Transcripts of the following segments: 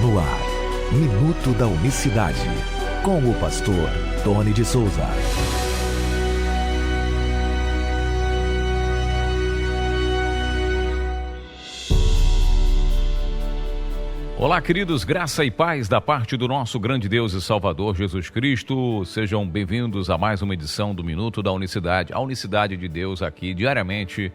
No ar, Minuto da Unicidade, com o pastor Tony de Souza. Olá, queridos, graça e paz da parte do nosso grande Deus e Salvador Jesus Cristo. Sejam bem-vindos a mais uma edição do Minuto da Unicidade, a unicidade de Deus aqui diariamente,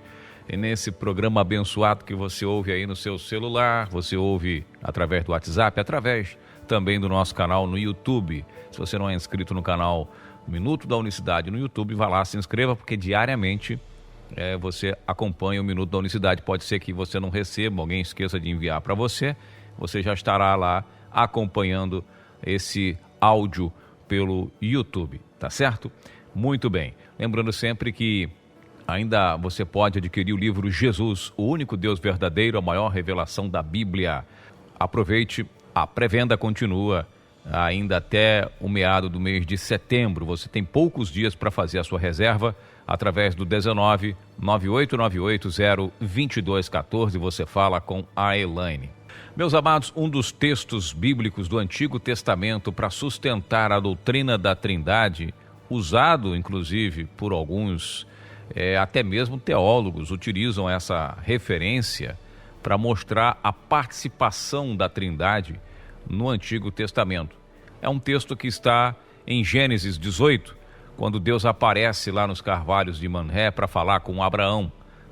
nesse programa abençoado que você ouve aí no seu celular, você ouve através do WhatsApp, através também do nosso canal no YouTube. Se você não é inscrito no canal Minuto da Unicidade no YouTube, vá lá, se inscreva, porque diariamente você acompanha o Minuto da Unicidade. Pode ser que você não receba, alguém esqueça de enviar para você. Você já estará lá acompanhando esse áudio pelo YouTube, tá certo? Muito bem. Lembrando sempre que ainda você pode adquirir o livro Jesus, o único Deus verdadeiro, a maior revelação da Bíblia. Aproveite, a pré-venda continua ainda até o meado do mês de setembro. Você tem poucos dias para fazer a sua reserva através do 19 9898 02214. Você fala com a Elaine. Meus amados, um dos textos bíblicos do Antigo Testamento para sustentar a doutrina da Trindade, usado inclusive por alguns, até mesmo teólogos, utilizam essa referência para mostrar a participação da Trindade no Antigo Testamento. É um texto que está em Gênesis 18, quando Deus aparece lá nos carvalhos de Manré para falar com Abraão.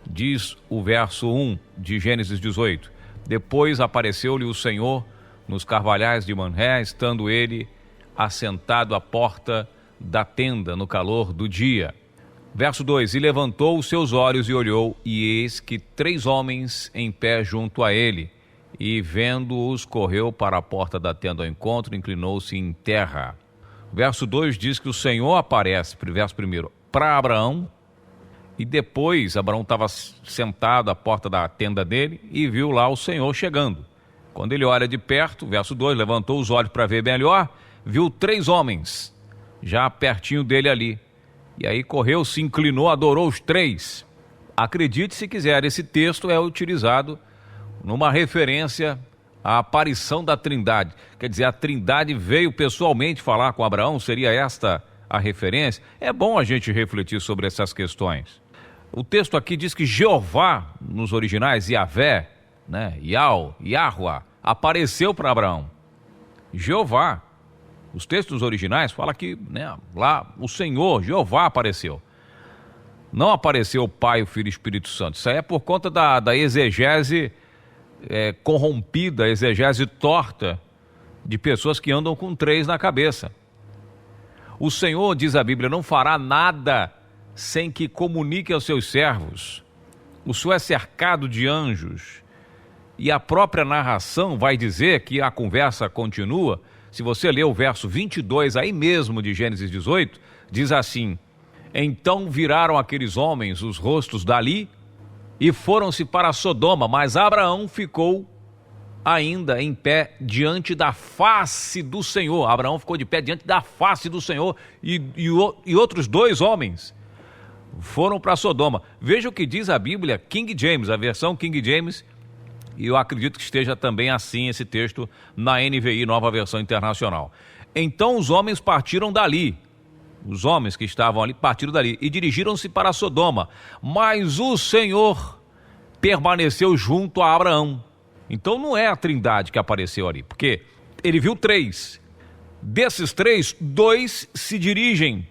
Diz o verso 1 de Gênesis 18. Depois apareceu-lhe o Senhor nos carvalhais de Manré, estando ele assentado à porta da tenda no calor do dia. Verso 2, e levantou os seus olhos e olhou, e eis que 3 homens em pé junto a ele, e vendo-os correu para a porta da tenda ao encontro, inclinou-se em terra. Verso 2 diz que o Senhor aparece, verso 1, para Abraão, e depois Abraão estava sentado à porta da tenda dele e viu lá o Senhor chegando. Quando ele olha de perto, verso 2, levantou os olhos para ver melhor, viu 3 homens já pertinho dele ali. E aí correu, se inclinou, adorou os 3. Acredite se quiser, esse texto é utilizado numa referência à aparição da Trindade. Quer dizer, a Trindade veio pessoalmente falar com Abraão, seria esta a referência? É bom a gente refletir sobre essas questões. O texto aqui diz que Jeová, nos originais, Yavé, Yahuá, apareceu para Abraão. Jeová. Os textos originais falam que lá o Senhor, Jeová, apareceu. Não apareceu o Pai, o Filho e o Espírito Santo. Isso aí é por conta da exegese corrompida, exegese torta de pessoas que andam com 3 na cabeça. O Senhor, diz a Bíblia, não fará nada sem que comunique aos seus servos. O Senhor é cercado de anjos. E a própria narração vai dizer que a conversa continua. Se você ler o verso 22 aí mesmo de Gênesis 18, diz assim: então viraram aqueles homens os rostos dali e foram-se para Sodoma, mas Abraão ficou ainda em pé diante da face do Senhor. Abraão ficou de pé diante da face do Senhor e outros 2 homens foram para Sodoma. Veja o que diz a Bíblia, King James, a versão King James, e eu acredito que esteja também assim esse texto na NVI, Nova Versão Internacional. Então os homens partiram dali, os homens que estavam ali partiram dali e dirigiram-se para Sodoma, mas o Senhor permaneceu junto a Abraão. Então não é a Trindade que apareceu ali, porque ele viu 3. Desses 3, 2 se dirigem.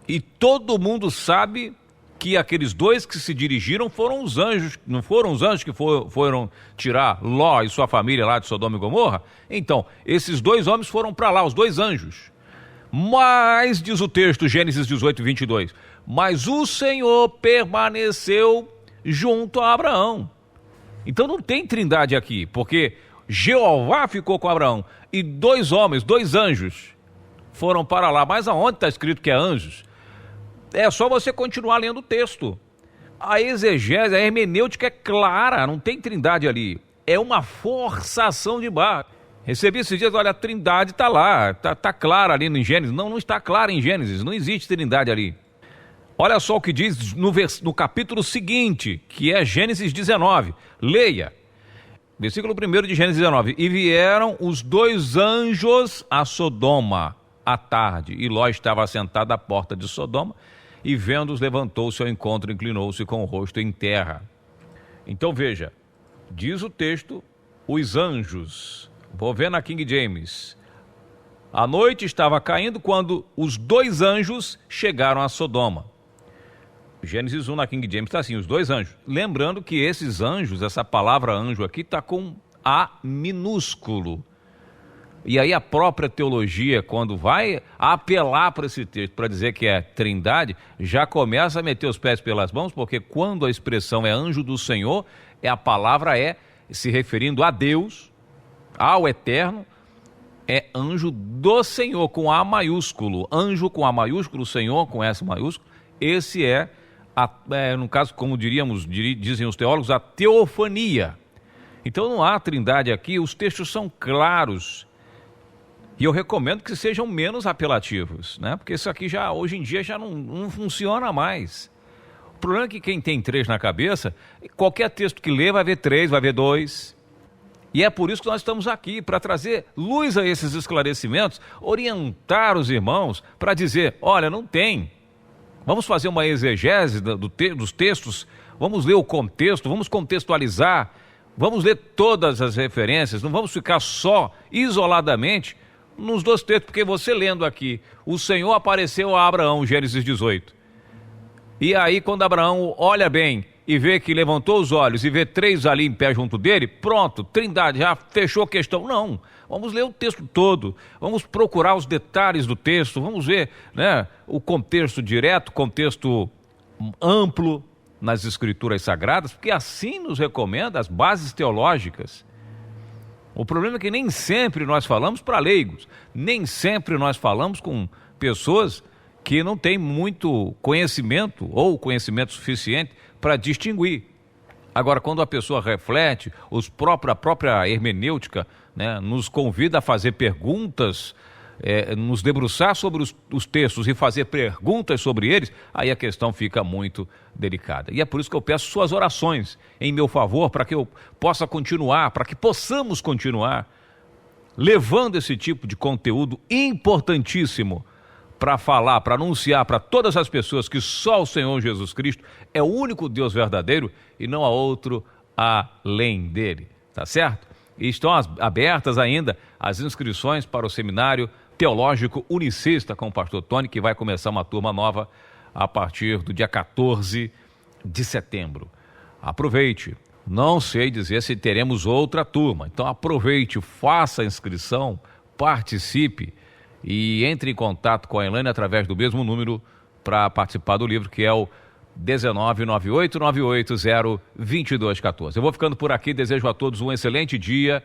E todo mundo sabe que aqueles 2 que se dirigiram foram os anjos, não foram os anjos que foram tirar Ló e sua família lá de Sodoma e Gomorra? Então, esses 2 homens foram para lá, os 2 anjos. Mas, diz o texto, Gênesis 18, 22, mas o Senhor permaneceu junto a Abraão. Então não tem Trindade aqui, porque Jeová ficou com Abraão e 2 homens, 2 anjos foram para lá. Mas aonde está escrito que é anjos? É só você continuar lendo o texto. A exegese, a hermenêutica é clara, não tem Trindade ali. É uma forçação de barra. Recebi esses dias, olha, a Trindade está lá, está clara ali no Gênesis. Não está clara em Gênesis, não existe Trindade ali. Olha só o que diz no capítulo seguinte, que é Gênesis 19. Leia. Versículo 1 de Gênesis 19. E vieram os 2 anjos a Sodoma à tarde, e Ló estava sentado à porta de Sodoma, e vendo-os levantou-se ao encontro, inclinou-se com o rosto em terra. Então veja, diz o texto, os anjos. Vou ver na King James. A noite estava caindo quando os 2 anjos chegaram a Sodoma. Gênesis 1 na King James está assim, os 2 anjos. Lembrando que esses anjos, essa palavra anjo aqui está com A minúsculo. E aí a própria teologia, quando vai apelar para esse texto, para dizer que é trindade, já começa a meter os pés pelas mãos, porque quando a expressão é anjo do Senhor, a palavra é se referindo a Deus, ao Eterno, é anjo do Senhor, com A maiúsculo. Anjo com A maiúsculo, Senhor com S maiúsculo. Esse no caso, como dizem os teólogos, a teofania. Então não há trindade aqui, os textos são claros. E eu recomendo que sejam menos apelativos, né? Porque isso aqui já, hoje em dia, já não funciona mais. O problema é que quem tem 3 na cabeça, qualquer texto que lê vai ver 3, vai ver 2. E é por isso que nós estamos aqui, para trazer luz a esses esclarecimentos, orientar os irmãos para dizer, olha, não tem. Vamos fazer uma exegese dos textos, vamos ler o contexto, vamos contextualizar, vamos ler todas as referências, não vamos ficar só, isoladamente, nos 2 textos, porque você lendo aqui, o Senhor apareceu a Abraão, Gênesis 18. E aí, quando Abraão olha bem e vê que levantou os olhos e vê 3 ali em pé junto dele, pronto, trindade, já fechou a questão. Não, vamos ler o texto todo, vamos procurar os detalhes do texto, vamos ver, né, o contexto direto, contexto amplo nas Escrituras Sagradas, porque assim nos recomenda as bases teológicas. O problema é que nem sempre nós falamos para leigos, nem sempre nós falamos com pessoas que não têm muito conhecimento ou conhecimento suficiente para distinguir. Agora, quando a pessoa reflete, a própria hermenêutica, né, nos convida a fazer perguntas, nos debruçar sobre os textos e fazer perguntas sobre eles, aí a questão fica muito delicada. E é por isso que eu peço suas orações em meu favor, para que eu possa continuar, para que possamos continuar levando esse tipo de conteúdo importantíssimo para falar, para anunciar para todas as pessoas que só o Senhor Jesus Cristo é o único Deus verdadeiro e não há outro além dele, tá certo? E estão abertas ainda as inscrições para o Seminário Teológico Unicista com o pastor Tony, que vai começar uma turma nova a partir do dia 14 de setembro. Aproveite, não sei dizer se teremos outra turma, então aproveite, faça a inscrição, participe e entre em contato com a Elaine através do mesmo número para participar do livro, que é o 19989802214. Eu vou ficando por aqui, desejo a todos um excelente dia,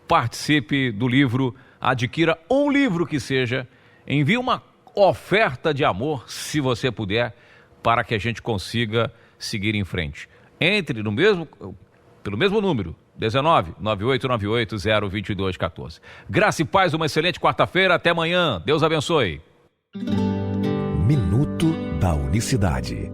participe do livro, adquira um livro que seja, envie uma oferta de amor, se você puder, para que a gente consiga seguir em frente. Entre pelo mesmo número, 19989802214. Graça e paz, uma excelente quarta-feira, até amanhã, Deus abençoe. Minuto da Unicidade.